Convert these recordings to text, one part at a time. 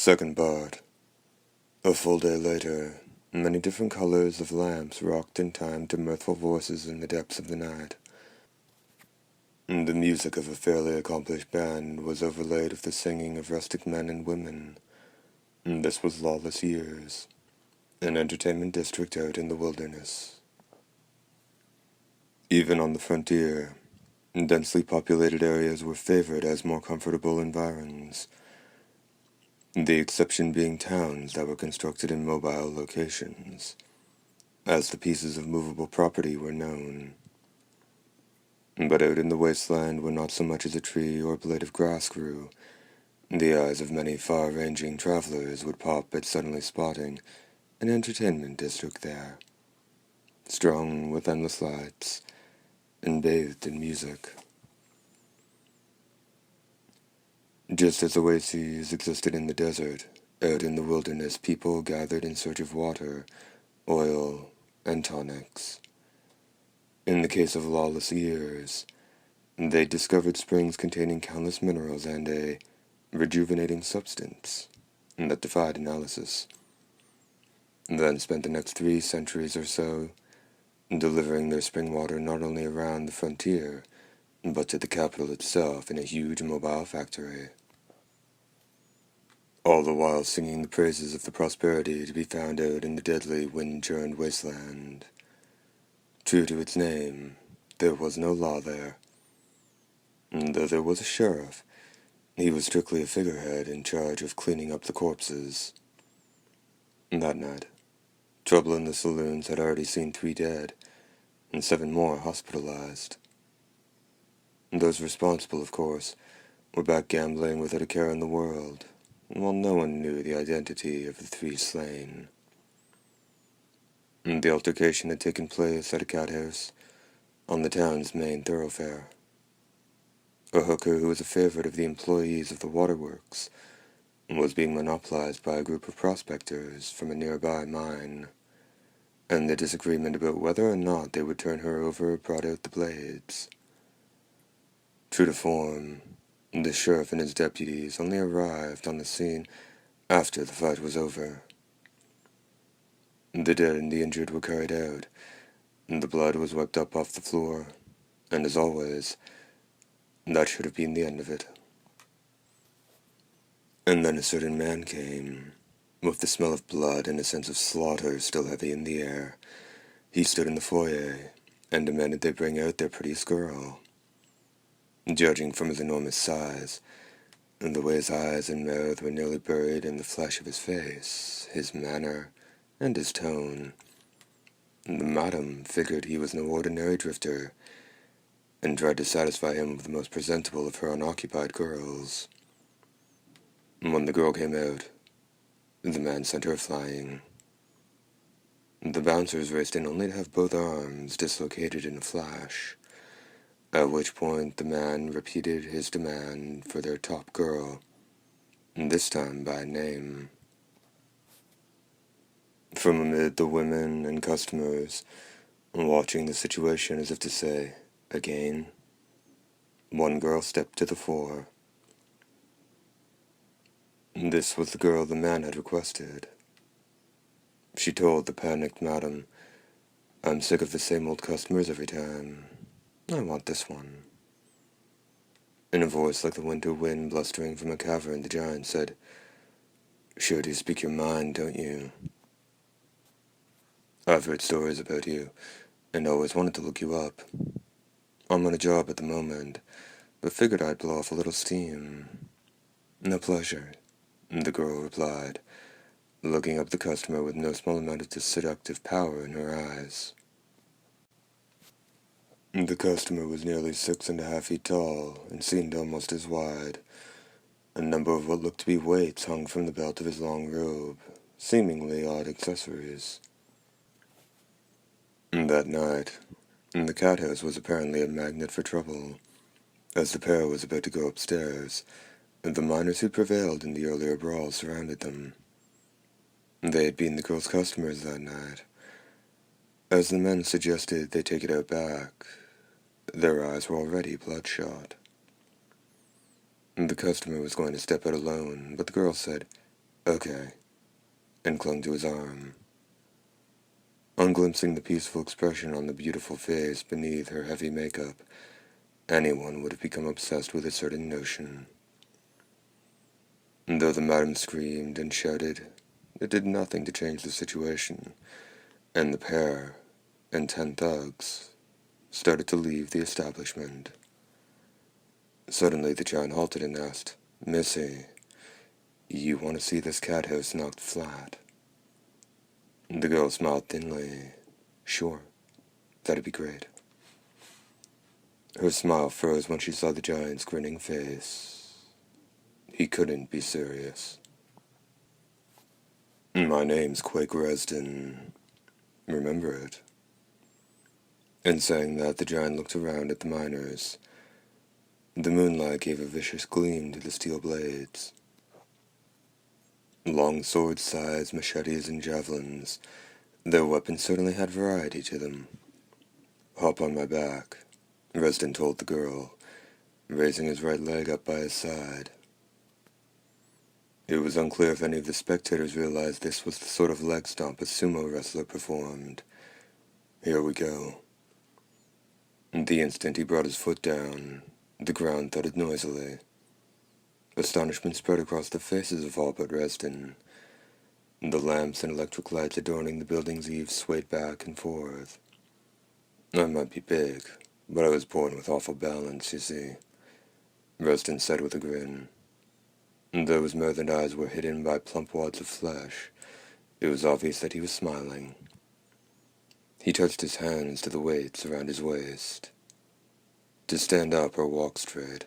Second part. A full day later, many different colors of lamps rocked in time to mirthful voices in the depths of the night. The music of a fairly accomplished band was overlaid with the singing of rustic men and women. This was Lawless Years, an entertainment district out in the wilderness. Even on the frontier, densely populated areas were favored as more comfortable environs, the exception being towns that were constructed in mobile locations, as the pieces of movable property were known. But out in the wasteland where not so much as a tree or blade of grass grew, the eyes of many far-ranging travelers would pop at suddenly spotting an entertainment district there, strung with endless lights and bathed in music. Just as oases existed in the desert, out in the wilderness people gathered in search of water, oil, and tonics. In the case of Lawless Years, they discovered springs containing countless minerals and a rejuvenating substance that defied analysis. Then spent the next 3 centuries or so delivering their spring water not only around the frontier, but to the capital itself in a huge mobile factory. All the while singing the praises of the prosperity to be found out in the deadly wind-churned wasteland. True to its name, there was no law there. Though there was a sheriff, he was strictly a figurehead in charge of cleaning up the corpses. That night, trouble in the saloons had already seen 3 dead, and 7 more hospitalized. Those responsible, of course, were back gambling without a care in the world, while no one knew the identity of the 3 slain. The altercation had taken place at a cat house on the town's main thoroughfare. A hooker who was a favorite of the employees of the waterworks was being monopolized by a group of prospectors from a nearby mine, and the disagreement about whether or not they would turn her over brought out the blades. True to form, the sheriff and his deputies only arrived on the scene after the fight was over. The dead and the injured were carried out, and the blood was wiped up off the floor, and as always, that should have been the end of it. And then a certain man came, with the smell of blood and a sense of slaughter still heavy in the air. He stood in the foyer, and demanded they bring out their prettiest girl. Judging from his enormous size, and the way his eyes and mouth were nearly buried in the flesh of his face, his manner, and his tone, the madam figured he was no ordinary drifter, and tried to satisfy him with the most presentable of her unoccupied girls. When the girl came out, the man sent her flying. The bouncers raced in only to have both arms dislocated in a flash, at which point the man repeated his demand for their top girl, this time by name. From amid the women and customers, watching the situation as if to say, again, one girl stepped to the fore. This was the girl the man had requested. She told the panicked madam, "I'm sick of the same old customers every time. I want this one." In a voice like the winter wind blustering from a cavern, the giant said, "Sure do speak your mind, don't you? I've heard stories about you, and always wanted to look you up. I'm on a job at the moment, but figured I'd blow off a little steam." "No pleasure," the girl replied, looking up the customer with no small amount of seductive power in her eyes. The customer was nearly 6.5 feet tall, and seemed almost as wide. A number of what looked to be weights hung from the belt of his long robe, seemingly odd accessories. That night, the cat house was apparently a magnet for trouble. As the pair was about to go upstairs, the miners who prevailed in the earlier brawl surrounded them. They had been the girl's customers that night. As the men suggested they take it out back, their eyes were already bloodshot. The customer was going to step out alone, but the girl said, Okay, and clung to his arm. On glimpsing the peaceful expression on the beautiful face beneath her heavy makeup, anyone would have become obsessed with a certain notion. And though the madam screamed and shouted, it did nothing to change the situation, and the pair, and 10 thugs, started to leave the establishment. Suddenly the giant halted and asked, "Missy, you want to see this cat house knocked flat?" The girl smiled thinly. "Sure, that'd be great." Her smile froze when she saw the giant's grinning face. He couldn't be serious. "My name's Quake Resden. Remember it?" In saying that, the giant looked around at the miners. The moonlight gave a vicious gleam to the steel blades. Long swords, scythes, machetes, and javelins. Their weapons certainly had variety to them. "Hop on my back," Resden told the girl, raising his right leg up by his side. It was unclear if any of the spectators realized this was the sort of leg stomp a sumo wrestler performed. "Here we go." The instant he brought his foot down, the ground thudded noisily. Astonishment spread across the faces of all but Resden. The lamps and electric lights adorning the building's eaves swayed back and forth. "I might be big, but I was born with awful balance, you see," Resden said with a grin. Though his mouth eyes were hidden by plump wads of flesh, it was obvious that he was smiling. He touched his hands to the weights around his waist. "To stand up or walk straight,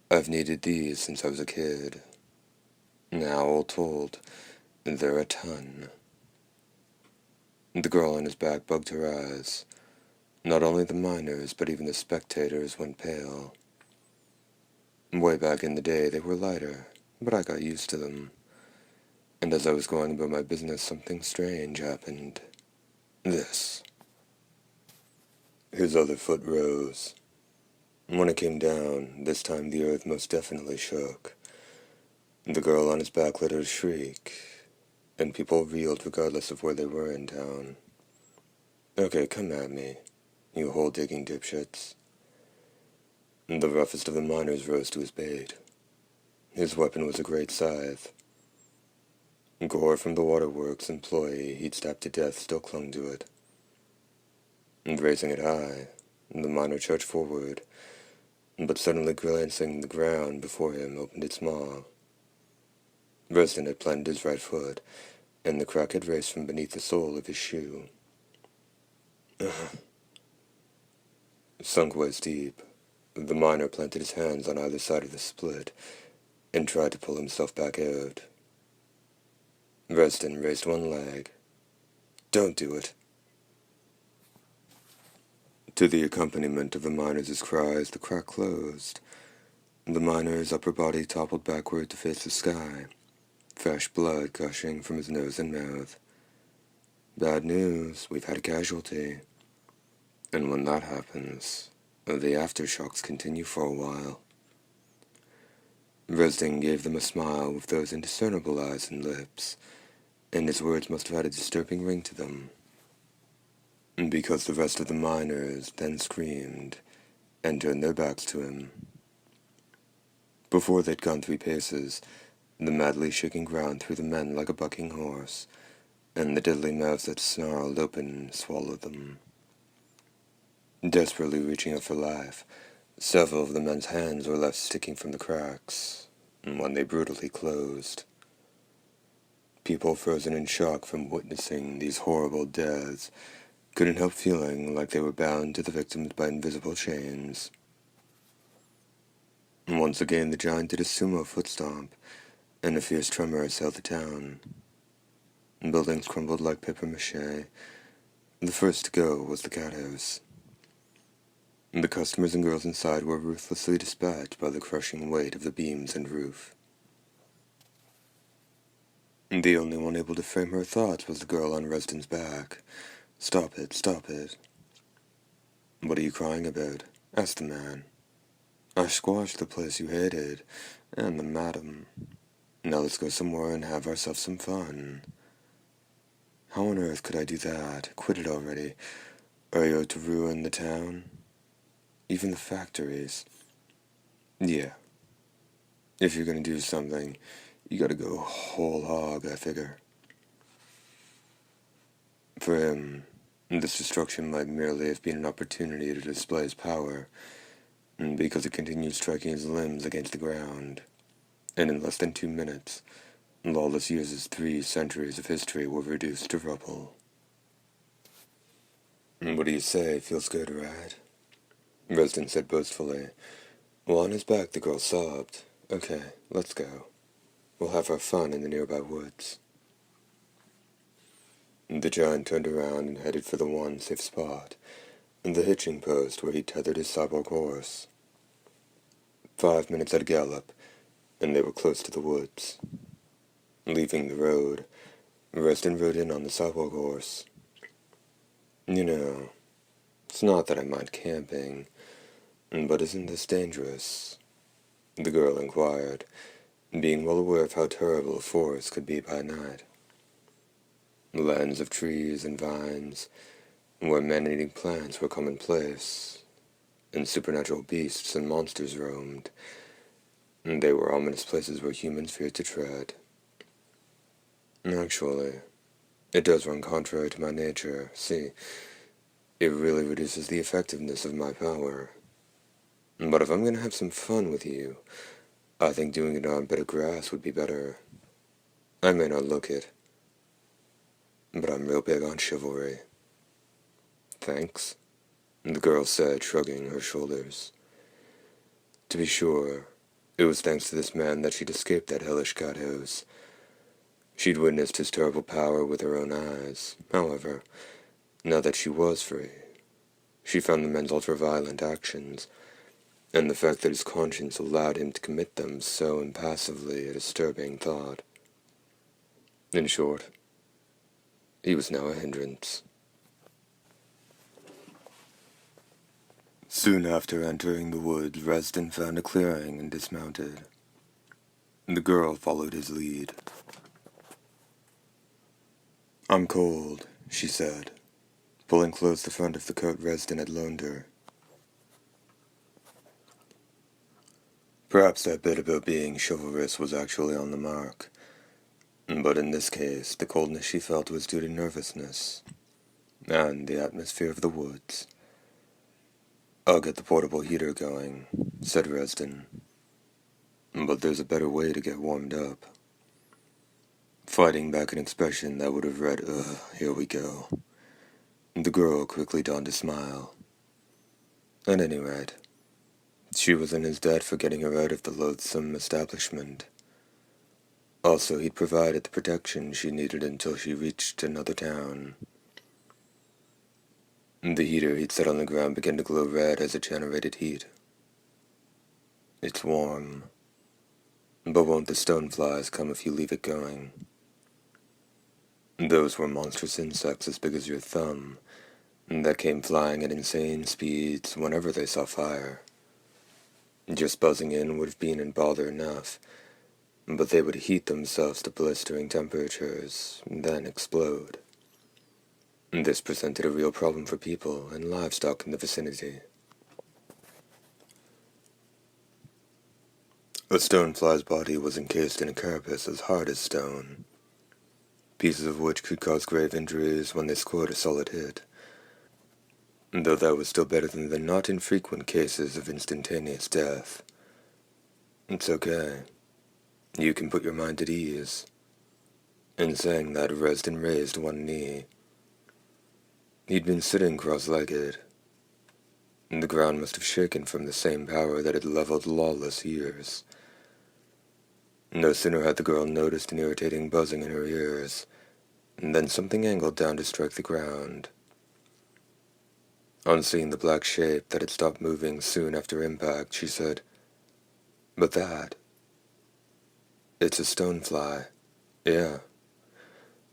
I've needed these since I was a kid. Now, all told, they're a ton." The girl on his back bugged her eyes. Not only the miners, but even the spectators went pale. Way back in the day, they were lighter, but I got used to them. And as I was going about my business, something strange happened. This. His other foot rose. When it came down, this time the earth most definitely shook. The girl on his back let out a shriek, and people reeled regardless of where they were in town. "Okay, come at me, you hole-digging dipshits." The roughest of the miners rose to his bait. His weapon was a great scythe. Gore from the waterworks employee he'd stabbed to death still clung to it. And raising it high, the miner charged forward, but suddenly glancing the ground before him opened its maw. Resden had planted his right foot, and the crack had raced from beneath the sole of his shoe. Sunk waist deep, the miner planted his hands on either side of the split and tried to pull himself back out. Resden raised one leg. "Don't do it." To the accompaniment of the miner's cries, the crack closed. The miner's upper body toppled backward to face the sky, fresh blood gushing from his nose and mouth. "Bad news, we've had a casualty. And when that happens, the aftershocks continue for a while." Resden gave them a smile with those indiscernible eyes and lips, and his words must have had a disturbing ring to them, because the rest of the miners then screamed and turned their backs to him. Before they'd gone 3 paces, the madly shaking ground threw the men like a bucking horse, and the deadly mouths that snarled open and swallowed them. Desperately reaching out for life, several of the men's hands were left sticking from the cracks, when they brutally closed. People frozen in shock from witnessing these horrible deaths couldn't help feeling like they were bound to the victims by invisible chains. Once again the giant did a sumo foot stomp, and a fierce tremor assailed the town. Buildings crumbled like papier-mâché. The first to go was the cat house. The customers and girls inside were ruthlessly dispatched by the crushing weight of the beams and roof. The only one able to frame her thoughts was the girl on Resden's back. "Stop it, stop it." "What are you crying about?" asked the man. "I squashed the place you hated, and the madam." Now let's go somewhere and have ourselves some fun. How on earth could I do that? Quit it already. Are you out to ruin the town? Even the factories? Yeah. If you're gonna do something, you gotta go whole hog, I figure. For him, this destruction might merely have been an opportunity to display his power, because he continued striking his limbs against the ground. And in less than 2 minutes, Lawless Years' 3 centuries of history were reduced to rubble. What do you say? Feels good, right? Resden said boastfully. Well, on his back, the girl sobbed. Okay, let's go. We'll have our fun in the nearby woods. The giant turned around and headed for the one safe spot, the hitching post where he tethered his cyborg horse. 5 minutes at a gallop, and they were close to the woods. Leaving the road, Resden rode in on the cyborg horse. You know, it's not that I mind camping, but isn't this dangerous? The girl inquired, being well aware of how terrible a forest could be by night. Lands of trees and vines, where man-eating plants were commonplace, and supernatural beasts and monsters roamed. They were ominous places where humans feared to tread. Actually, it does run contrary to my nature. See, it really reduces the effectiveness of my power. But if I'm gonna have some fun with you, I think doing it on a bit of grass would be better. I may not look it, but I'm real big on chivalry. Thanks, the girl said, shrugging her shoulders. To be sure, it was thanks to this man that she'd escaped that hellish cathouse. She'd witnessed his terrible power with her own eyes. However, now that she was free, she found the man's ultra-violent actions, and the fact that his conscience allowed him to commit them so impassively a disturbing thought. In short, he was now a hindrance. Soon after entering the woods, Resden found a clearing and dismounted. The girl followed his lead. I'm cold, she said, pulling close the front of the coat Resden had loaned her. Perhaps that bit about being chivalrous was actually on the mark, but in this case, the coldness she felt was due to nervousness, and the atmosphere of the woods. I'll get the portable heater going, said Resden, but there's a better way to get warmed up. Fighting back an expression that would have read, here we go. The girl quickly donned a smile. At any rate, she was in his debt for getting her out of the loathsome establishment. Also, he'd provided the protection she needed until she reached another town. The heater he'd set on the ground began to glow red as it generated heat. It's warm, but won't the stoneflies come if you leave it going? Those were monstrous insects as big as your thumb, that came flying at insane speeds whenever they saw fire. Just buzzing in would have been in bother enough, but they would heat themselves to blistering temperatures, then explode. This presented a real problem for people and livestock in the vicinity. A stonefly's body was encased in a carapace as hard as stone, pieces of which could cause grave injuries when they scored a solid hit, though that was still better than the not infrequent cases of instantaneous death. It's okay. You can put your mind at ease. In saying that, Resden raised one knee. He'd been sitting cross-legged. The ground must have shaken from the same power that had leveled Lawless Years. No sooner had the girl noticed an irritating buzzing in her ears, than something angled down to strike the ground. On seeing the black shape that had stopped moving soon after impact, she said, "But that... it's a stonefly. Yeah.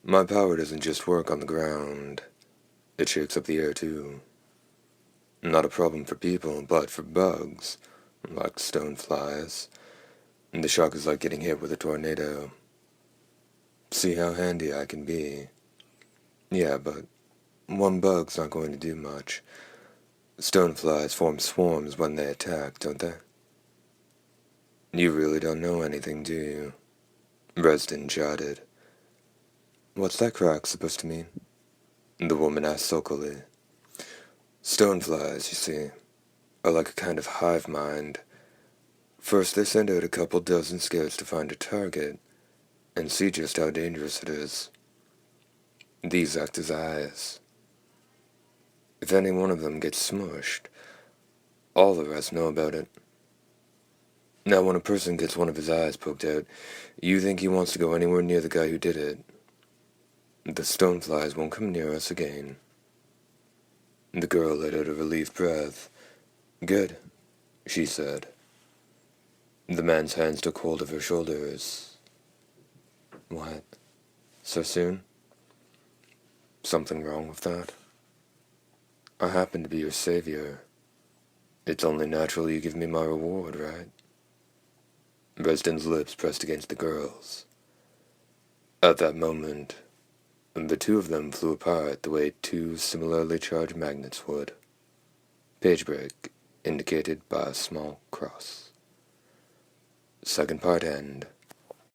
My power doesn't just work on the ground. It shakes up the air, too. Not a problem for people, but for bugs, like stoneflies, The shock is like getting hit with a tornado. See how handy I can be. Yeah, but one bug's not going to do much. Stoneflies form swarms when they attack, don't they? You really don't know anything, do you? Resden jotted. What's that crack supposed to mean? The woman asked sulkily. Stoneflies, you see, are like a kind of hive mind. First they send out a couple dozen scouts to find a target, and see just how dangerous it is. These act as eyes. If any one of them gets smushed, all the rest know about it. Now when a person gets one of his eyes poked out, you think he wants to go anywhere near the guy who did it. The stoneflies won't come near us again. The girl let out a relieved breath. Good, she said. The man's hands took hold of her shoulders. What? So soon? Something wrong with that? I happen to be your savior. It's only natural you give me my reward, right? Resden's lips pressed against the girl's. At that moment, the two of them flew apart the way two similarly charged magnets would. Page break indicated by a small cross. Second part end.